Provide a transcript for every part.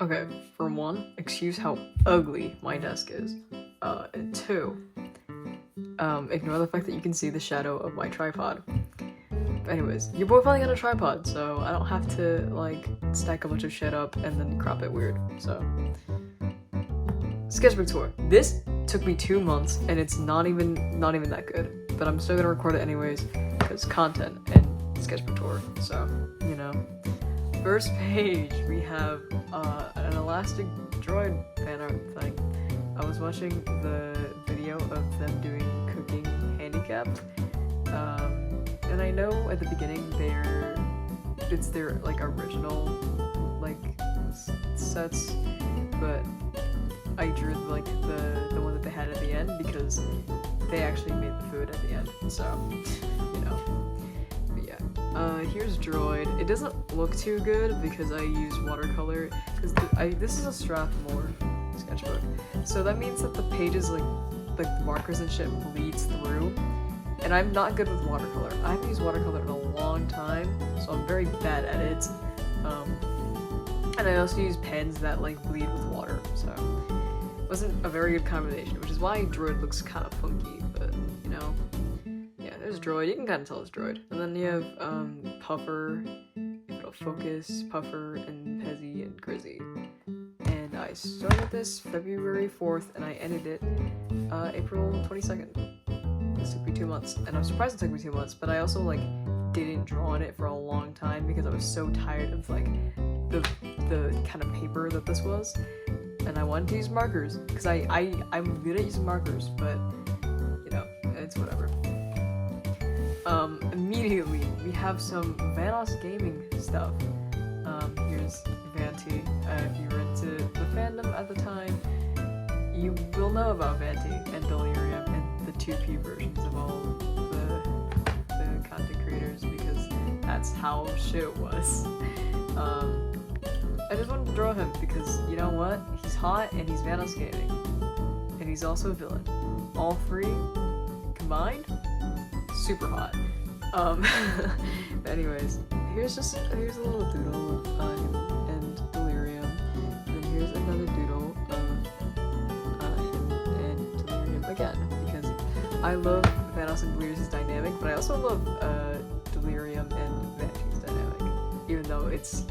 Okay, for one, excuse how ugly my desk is. And two, ignore the fact that you can see the shadow of my tripod. But anyways, your boy finally got a tripod, so I don't have to, like, stack a bunch of shit up and then crop it weird, so. Sketchbook tour. This took me 2 months, and it's not even that good. But I'm still gonna record it anyways, because content and sketchbook tour, so, you know. First page, we have an elastic droid fan art thing. I was watching the video of them doing cooking handicapped, and I know at the beginning it's their like original like sets, but I drew like the one that they had at the end because they actually made the food at the end, so you know. Here's Droid. It doesn't look too good because I use watercolor, because this is a Strathmore sketchbook, so that means that the pages, like the markers and shit, bleeds through, and I'm not good with watercolor. I haven't used watercolor in a long time, so I'm very bad at it, and I also use pens that like bleed with water, so it wasn't a very good combination, which is why Droid looks kind of funky, but you know. There's Droid, you can kind of tell it's Droid. And then you have Puffer, if it'll focus, Puffer, and Pezzy, and Grizzy. And I started this February 4th, and I ended it April 22nd. This took me 2 months, and I'm surprised it took me 2 months, but I also, like, didn't draw on it for a long time because I was so tired of, like, the kind of paper that this was. And I wanted to use markers, because I'm good at using markers, but, you know, it's whatever. Immediately, we have some Vanoss gaming stuff. Here's Vanty. If you were into the fandom at the time, you will know about Vanty and Delirium and the 2P versions of all the content creators, because that's how shit was. I just wanted to draw him because, you know what? He's hot and he's Vanoss gaming. And he's also a villain. All three combined? Super hot. Anyways, here's a little doodle of him and Delirium, and then here's another doodle of him and Delirium again, because I love Vanoss and Delirium's dynamic, but I also love Delirium and Vanty's dynamic, even though it's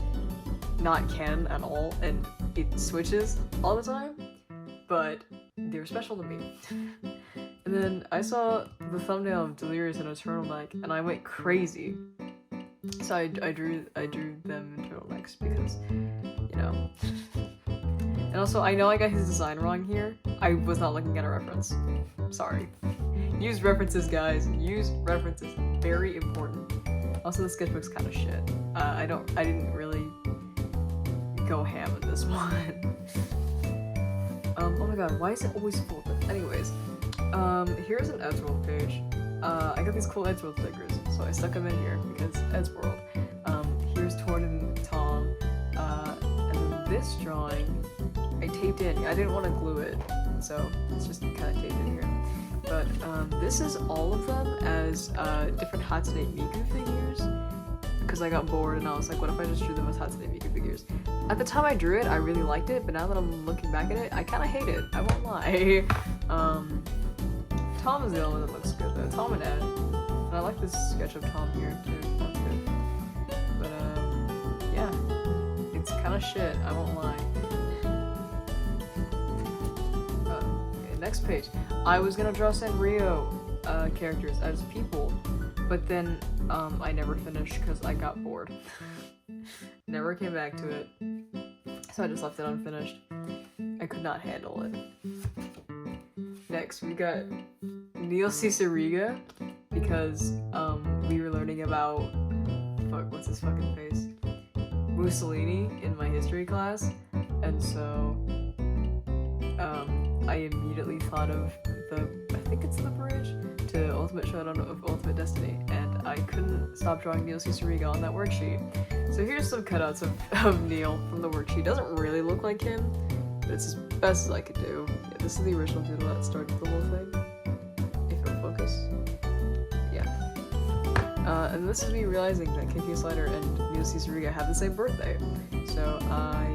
not canon at all and it switches all the time, but they're special to me. And then I saw the thumbnail of Delirious in a turtleneck, and I went crazy. So I drew them in turtlenecks because, you know. And also, I know I got his design wrong here. I was not looking at a reference. Sorry. Use references, guys. Use references. Very important. Also, the sketchbook's kind of shit. I didn't really go ham with this one. Oh my god, why is it always full of it? Anyways. Here's an Eddsworld page. I got these cool Eddsworld stickers, so I stuck them in here because Eddsworld. Here's Torn and Tom, and then this drawing I taped in. I didn't want to glue it, so it's just kind of taped in here. But this is all of them as different Hatsune Miku figures, because I got bored and I was like, what if I just drew them as Hatsune Miku figures? At the time I drew it, I really liked it, but now that I'm looking back at it, I kind of hate it. I won't lie. Tom is the only one that looks good though. Tom and Ed. And I like this sketch of Tom here too. That's good. But yeah. It's kind of shit, I won't lie. Okay, next page. I was gonna draw Sanrio characters as people, but then I never finished because I got bored. Never came back to it. So I just left it unfinished. I could not handle it. Next, we got Neil Cicerega, because we were learning about what's his fucking face? Mussolini in my history class, and so I immediately thought of I think it's the bridge to Ultimate Showdown of Ultimate Destiny, and I couldn't stop drawing Neil Cicerega on that worksheet. So here's some cutouts of Neil from the worksheet. Doesn't really look like him, but it's as best as I could do. Yeah, this is the original doodle that started the whole thing. If it'll focus. Yeah. And this is me realizing that KK Slider and Neil Cicerega have the same birthday. So I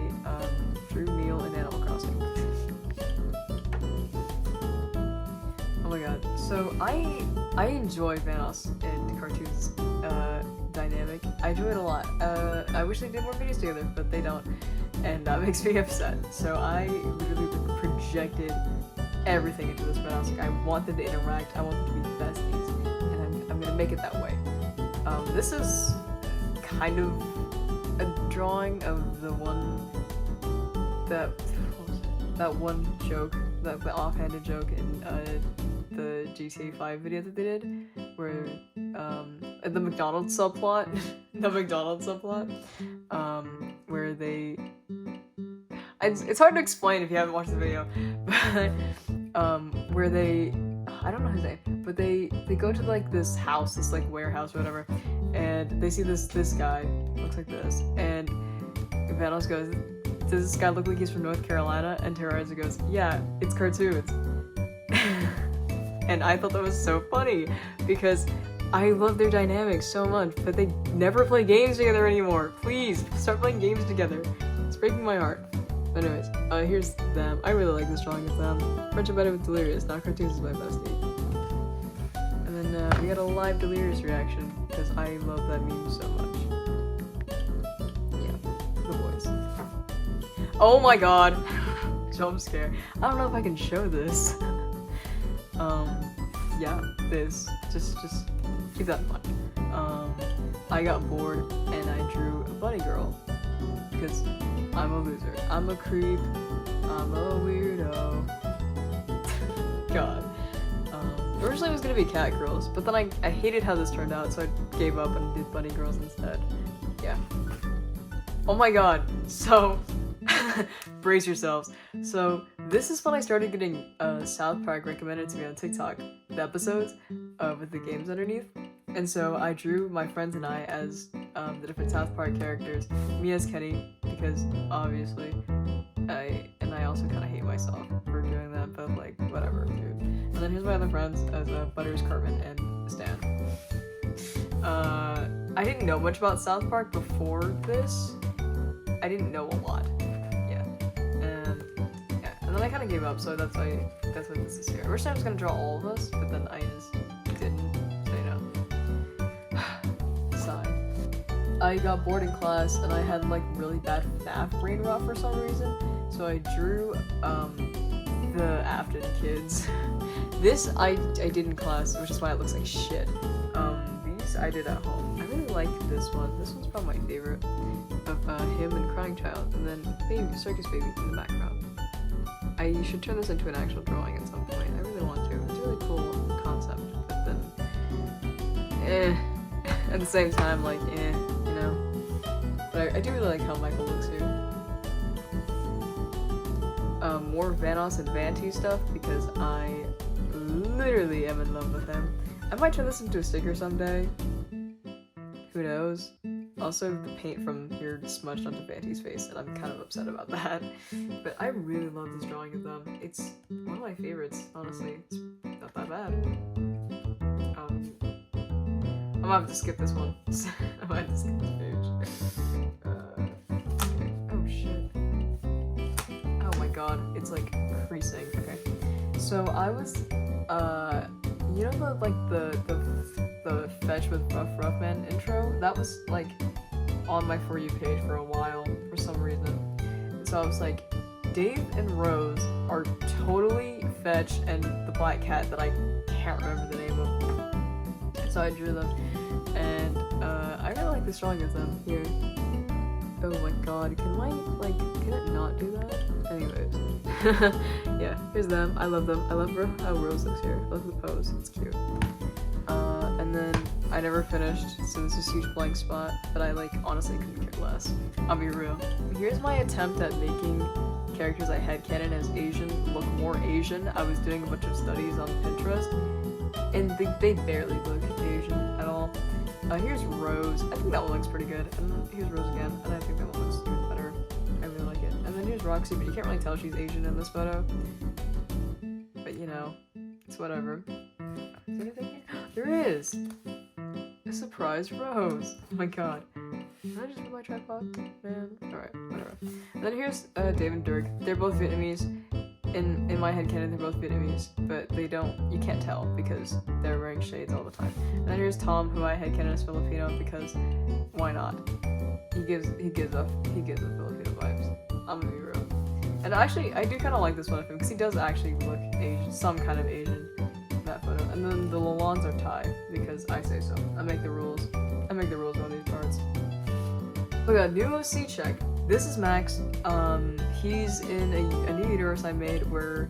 So I enjoy Vanoss and Cartoon's dynamic. I enjoy it a lot. I wish they did more videos together, but they don't, and that makes me upset. So I literally projected everything into this Vanoss. Like, I want them to interact. I want them to be besties, and I'm gonna make it that way. This is kind of a drawing of the one that one joke, the offhanded joke in the GTA 5 video that they did, where the McDonald's subplot, where they, it's hard to explain if you haven't watched the video, but where they, I don't know his name, but they go to like this house, this like warehouse or whatever, and they see this guy looks like this, and Vanoss goes, does this guy look like he's from North Carolina? And Terrorizer goes, yeah, it's cartoons. And I thought that was so funny because I love their dynamics so much, but they never play games together anymore. Please start playing games together. It's breaking my heart. But anyways, here's them. I really like this drawing of them. Friendship better with Delirious. Now Cartoons is my bestie. And then we got a live Delirious reaction because I love that meme so much. Yeah, the boys. Oh my god. Jump scare. I don't know if I can show this. Yeah, this. Just keep that in mind. I got bored and I drew a bunny girl because I'm a loser. I'm a creep. I'm a weirdo. God. Originally it was gonna be cat girls, but then I hated how this turned out, so I gave up and did bunny girls instead. Yeah. Oh my god. So, brace yourselves. So, this is when I started getting South Park recommended to me on TikTok, the episodes with the games underneath. And so I drew my friends and I as the different South Park characters. Me as Kenny, because obviously I also kind of hate myself for doing that, but like, whatever, dude. And then here's my other friends as Butters, Cartman, and Stan. I didn't know much about South Park before this. I didn't know a lot. And then I kind of gave up, so that's why this is here. Originally I was gonna draw all of us, but then I just didn't, so you know. Sigh. I got bored in class, and I had like really bad math brain rot for some reason, so I drew the Afton kids. This I did in class, which is why it looks like shit. These I did at home. I really like this one. This one's probably my favorite of him and Crying Child, and then Circus Baby in the background. I should turn this into an actual drawing at some point. I really want to. It's a really cool concept, but then, at the same time, like, you know. But I do really like how Michael looks here. More Vanoss and Vanty stuff because I literally am in love with him. I might turn this into a sticker someday. Who knows? Also, the paint from here smudged onto Vanty's face, and I'm kind of upset about that. But I really love this drawing of them. It's one of my favorites, honestly. It's not that bad. I'm gonna have to skip this one. I'm gonna have to skip this page. Okay. Oh shit. Oh my god, it's like creasing. Okay. So I was, you know the Fetch with Rough Man intro? That was like on my For You page for a while for some reason. And so I was like, Dave and Rose are totally Fetch and the black cat that I can't remember the name of. So I drew them, and I really like this drawing of them here. Oh my god, can it not do that? Anyways. Yeah, here's them. I love them. I love how Rose looks here. I love the pose. It's cute. And then I never finished, so this is a huge blank spot, but I honestly couldn't care less. I'll be real. Here's my attempt at making characters I headcanon as Asian look more Asian. I was doing a bunch of studies on Pinterest, and they barely look Asian at all. Here's Rose. I think that one looks pretty good. And then here's Rose again, and I think that one looks even better. I really like it. And then here's Roxy, but you can't really tell she's Asian in this photo. But you know, it's whatever. Is there anything here? There is! A surprise Rose! Oh my god. Can I just put my tripod? Man. Alright, whatever. And then here's Dave and Dirk. They're both Vietnamese. in my head canon, they're both Vietnamese, but you can't tell because they're wearing shades all the time. And then here's Tom, who I headcanon as Filipino because why not? He gives off Filipino vibes. I'm gonna be real. And actually, I do kind of like this one of him because he does actually look Asian, some kind of Asian in that photo. And then the Lalons are Thai because I say so. I make the rules on these parts. We got new OC check. This is Max. He's in a new universe I made where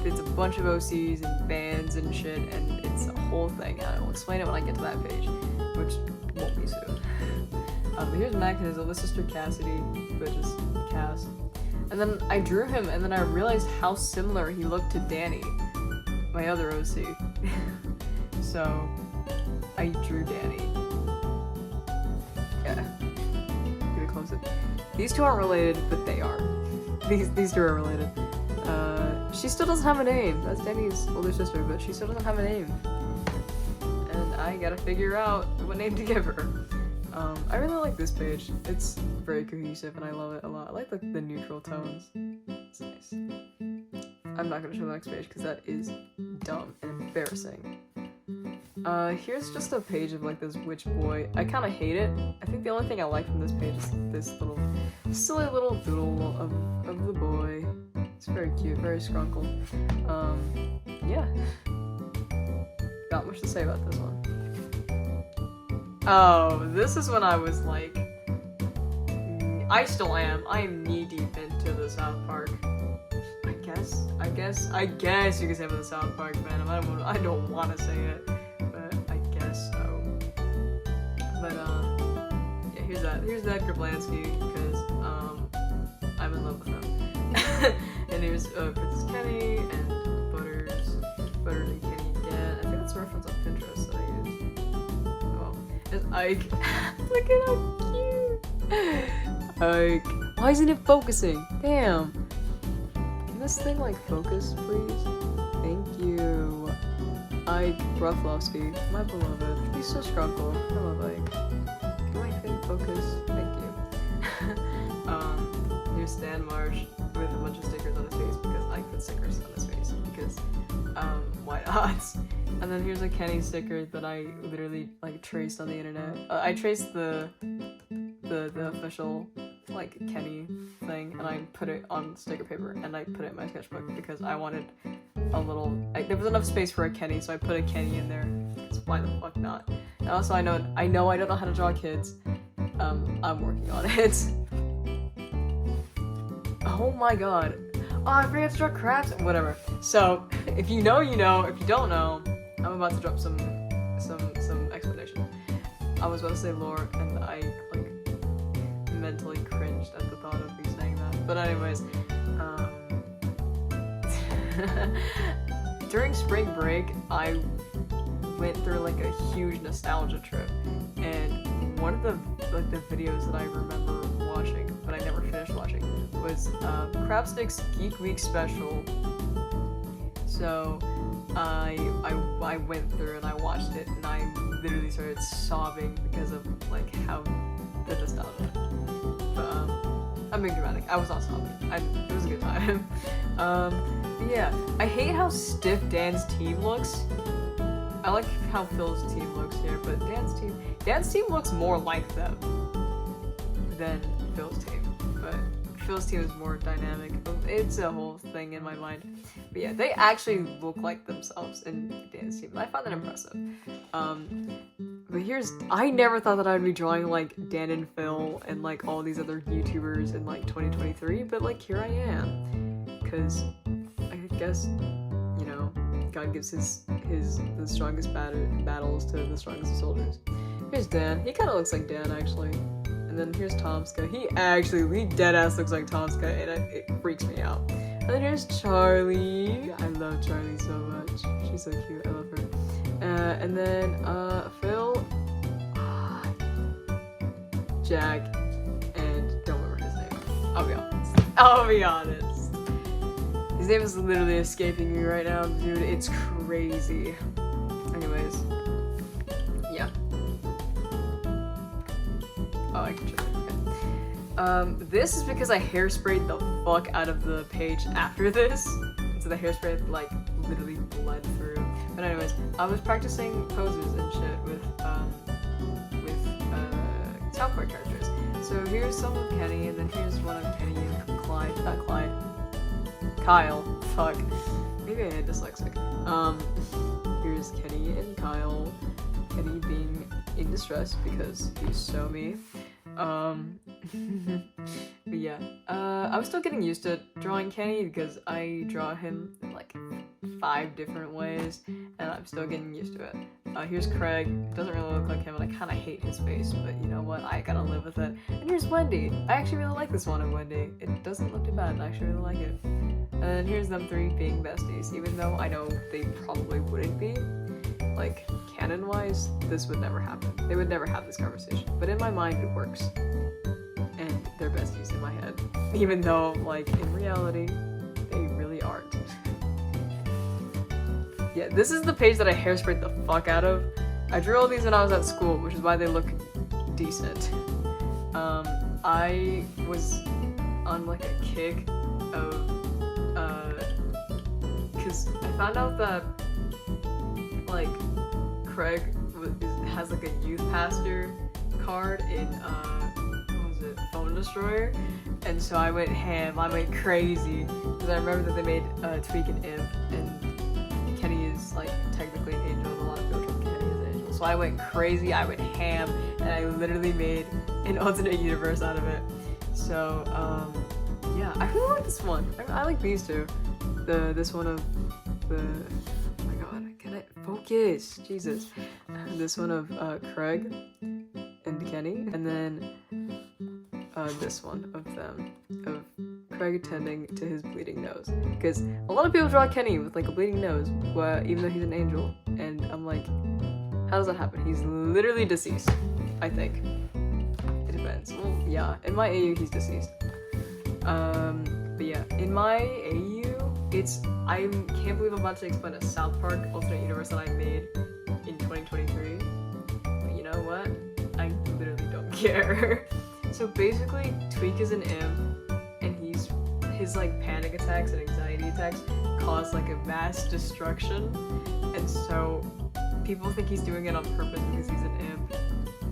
it's a bunch of OCs and bands and shit, and it's a whole thing. And I will explain it when I get to that page, which won't be soon. Here's Max and his older sister Cassidy, but just Cass. And then I drew him, and then I realized how similar he looked to Danny, my other OC. So I drew Danny. Yeah. Gonna close it. These two aren't related, but they are. These two are related. She still doesn't have a name. That's Danny's older sister, but she still doesn't have a name. And I gotta figure out what name to give her. I really like this page. It's very cohesive and I love it a lot. I like the neutral tones. It's nice. I'm not gonna show the next page because that is dumb and embarrassing. Here's just a page of like this witch boy. I kind of hate it. I think the only thing I like from this page is this little silly little doodle of the boy. It's very cute, very scrunkled. Yeah. Not much to say about this one. Oh, this is when I was like, I still am. I am knee deep into the South Park. I guess you can say about the South Park fandom. I don't want to say it, but I guess so. But yeah, here's Edgar Blansky because I'm in love with him. And here's Princess Kenny and Butters and Kenny again. I think that's a reference on Pinterest that I used. Oh, there's Ike. Look at how cute. Ike. Why isn't it focusing? Damn. Can this thing like focus, please? Thank you. Ike Broflovsky, my beloved. He's so scrunkle. I love Ike. Can my thing focus? Thank you. Here's Stan Marsh with a bunch of stickers on his face because I put stickers on his face because why not? And then here's a Kenny sticker that I literally like traced on the internet. I traced the official like Kenny thing and I put it on sticker paper and I put it in my sketchbook because I wanted a little there was enough space for a Kenny, so I put a Kenny in there. Because why the fuck not? And also I know I don't know how to draw kids. I'm working on it. Oh my god. Oh, I forgot to draw crafts. Whatever. So, if you know, you know. If you don't know, I'm about to drop some explanation. I was about to say lore, and I, like, mentally cringed at the thought of me saying that. But anyways, during spring break, I went through, like, a huge nostalgia trip. And one of the videos that I remember watching, but I never finished watching, was Crapstick's Geek Week special. So I went through and I watched it and I literally started sobbing because of like how the nostalgia. But I'm being dramatic. I was not sobbing. It was a good time. Yeah, I hate how stiff Dan's team looks. I like how Phil's team looks here, but Dan's team looks more like them than Phil's team. But Phil's team is more dynamic. It's a whole thing in my mind. But yeah, they actually look like themselves in Dan's team. I find that impressive. But I never thought that I would be drawing like Dan and Phil and like all these other YouTubers in like 2023, but like here I am. Cause I guess, you know, God gives the strongest battles to the strongest of soldiers. Here's Dan. He kind of looks like Dan actually. And then here's Tomska. He deadass looks like Tomska, and it freaks me out. And then here's Charlie. I love Charlie so much. She's so cute. I love her. And then Phil, Jack, and don't remember his name. I'll be honest. His name is literally escaping me right now, dude. It's crazy. Anyways, yeah. Oh, I can check it. Okay. This is because I hairsprayed the fuck out of the page after this. So the hairspray like literally bled through. But anyways, I was practicing poses and shit with South Park characters. So here's some of Kenny, and then here's one of Kenny and Kyle. Fuck. Maybe I am dyslexic. Here's Kenny and Kyle. Kenny being in distress because he's so me. But yeah, I was still getting used to drawing Kenny because I draw him in like 5 different ways, and I'm still getting used to it. Here's Craig. It doesn't really look like him, and I kind of hate his face, but you know what? I gotta live with it. And here's Wendy. I actually really like this one of Wendy. It doesn't look too bad, and I actually really like it. And here's them 3 being besties, even though I know they probably wouldn't be. Like, canon-wise, this would never happen. They would never have this conversation. But in my mind, it works. And they're besties in my head. Even though, like, in reality, they really aren't. Yeah, this is the page that I hairsprayed the fuck out of. I drew all these when I was at school, which is why they look decent. I was on, like, a kick of, because I found out that like Craig has like a youth pastor card in what was it, Phone Destroyer, and so I went ham, I went crazy because I remember that they made Tweak an imp, and Kenny is like technically an angel, and a lot of people think Kenny is an angel, so I went crazy, I went ham, and I literally made an alternate universe out of it. So yeah, I really like this one. I like these two. This one of the focus, Jesus. This one of Craig and Kenny, and then this one of them, of Craig tending to his bleeding nose. Because a lot of people draw Kenny with like a bleeding nose, even though he's an angel, and I'm like, how does that happen? He's literally deceased, I think. It depends. Well, yeah, in my AU he's deceased. But yeah, in my AU, I can't believe I'm about to explain a South Park alternate universe that I made in 2023. But you know what? I literally don't care. So basically, Tweak is an imp, and his like panic attacks and anxiety attacks cause like a mass destruction, and so people think he's doing it on purpose because he's an imp,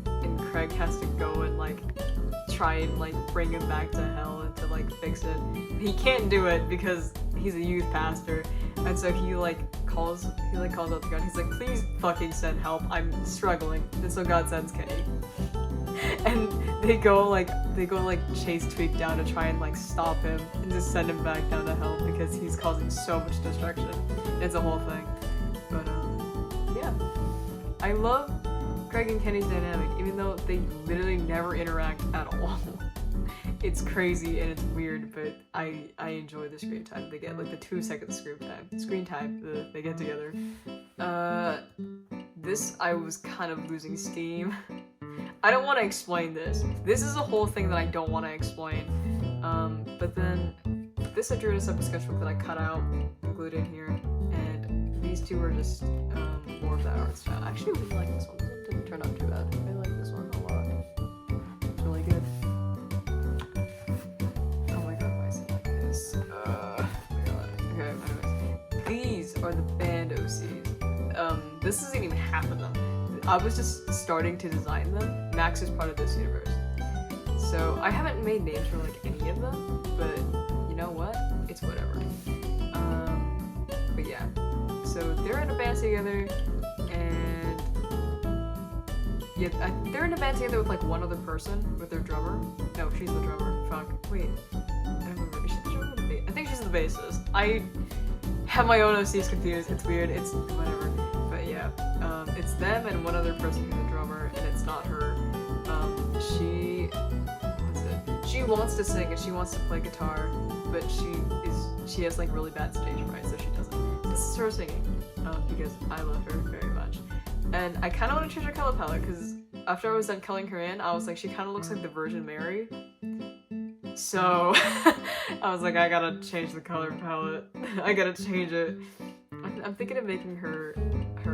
and Craig has to go and like try and like bring him back to hell and to like fix it. He can't do it because he's a youth pastor, and so he calls out to God. He's like, please fucking send help, I'm struggling. And so God sends Kenny. And they go chase Tweak down to try and like stop him and just send him back down to hell because he's causing so much destruction. It's a whole thing. But yeah. I love Craig and Kenny's dynamic, even though they literally never interact at all. It's crazy and it's weird, but I enjoy the screen time they get, like the 2 seconds screen time they get together. This I was kind of losing steam. I don't want to explain this. This is a whole thing that I don't want to explain. But then this I drew in a separate sketchbook that I cut out and glued in here, and these two are just more of that art style. I actually really like this one. This one didn't turn out too bad. I like this one a lot. It's really good. Oh my god, why is it like this? Oh my god. Okay, anyways. These are the band OCs. This isn't even half of them. I was just starting to design them. Max is part of this universe. So I haven't made names for like any of them, but you know what? It's whatever. But yeah. So they're in a band together, and yeah, they're in a band together with like one other person, with their drummer. No, she's the drummer. Fuck. Wait. I don't remember. Is she the drummer or the bass? I think she's the bassist. I have my own OCs confused. It's weird. It's whatever. But yeah. It's them and one other person who's a drummer, and it's not her. She wants to sing and she wants to play guitar, but she has like really bad stage fright, so she doesn't. This is her singing, because I love her very much. And I kind of want to change her color palette, because after I was done coloring her in, I was like, she kind of looks like the Virgin Mary. So I was like, I gotta change the color palette. I gotta change it. I'm thinking of making her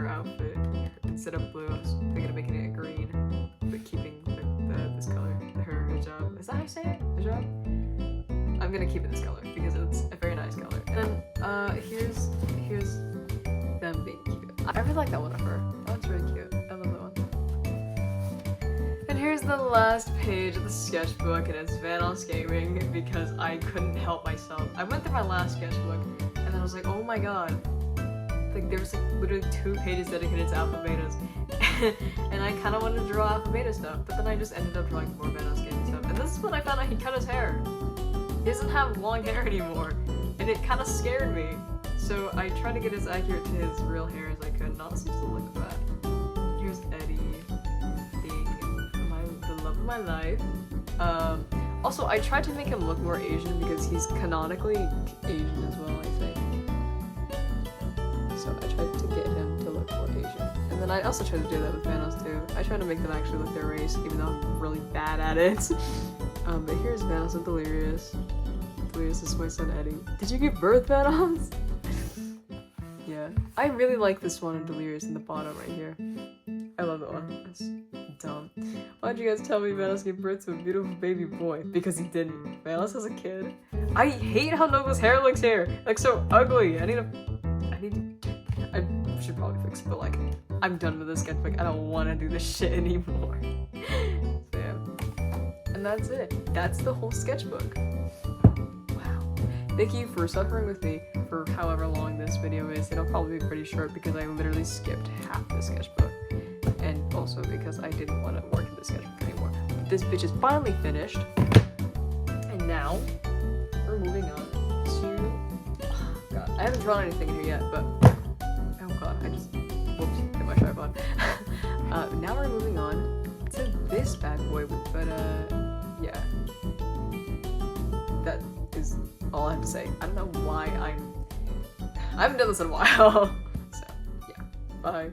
outfit, instead of blue, I was thinking of making it green, but keeping this color, her hijab. Is that how you say it? Ajab? I'm gonna keep it this color because it's a very nice color. And then here's them being cute. I really like that one of her. That one's really cute. I love that one. And here's the last page of the sketchbook, and it's Vanos Gaming because I couldn't help myself. I went through my last sketchbook and then I was like, oh my god. Like there was like literally 2 pages dedicated to alpha betas. And I kind of wanted to draw alpha beta stuff, but then I just ended up drawing more Vanos Gaming stuff. And this is when I found out he cut his hair. He doesn't have long hair anymore, and it kind of scared me. So I tried to get as accurate to his real hair as I could, and honestly just look at that. Here's Eddie, being the love of my life. Also, I tried to make him look more Asian because he's canonically Asian as well, I think. So I tried to get him to look more Asian. And then I also tried to do that with Vanos too. I tried to make them actually look their race, even though I'm really bad at it. But here's Vanos and Delirious. Delirious is my son Eddie. Did you give birth, Vanos? Yeah. I really like this one in Delirious in the bottom right here. I love that one. That's dumb. Why'd you guys tell me Vanos gave birth to a beautiful baby boy? Because he didn't. Vanos has a kid. I hate how Nova's hair looks here. Like so ugly. I should probably fix it, but like, I'm done with this sketchbook. I don't want to do this shit anymore. So yeah. And that's it. That's the whole sketchbook. Wow. Thank you for suffering with me for however long this video is. It'll probably be pretty short because I literally skipped half the sketchbook. And also because I didn't want to work in the sketchbook anymore. This bitch is finally finished. And now, we're moving on to... Oh, God, I haven't drawn anything in here yet, but... Oh god, I just... Whoops, hit my tripod. Now we're moving on to this bad boy, but yeah. That is all I have to say. I don't know why I haven't done this in a while. So, yeah. Bye.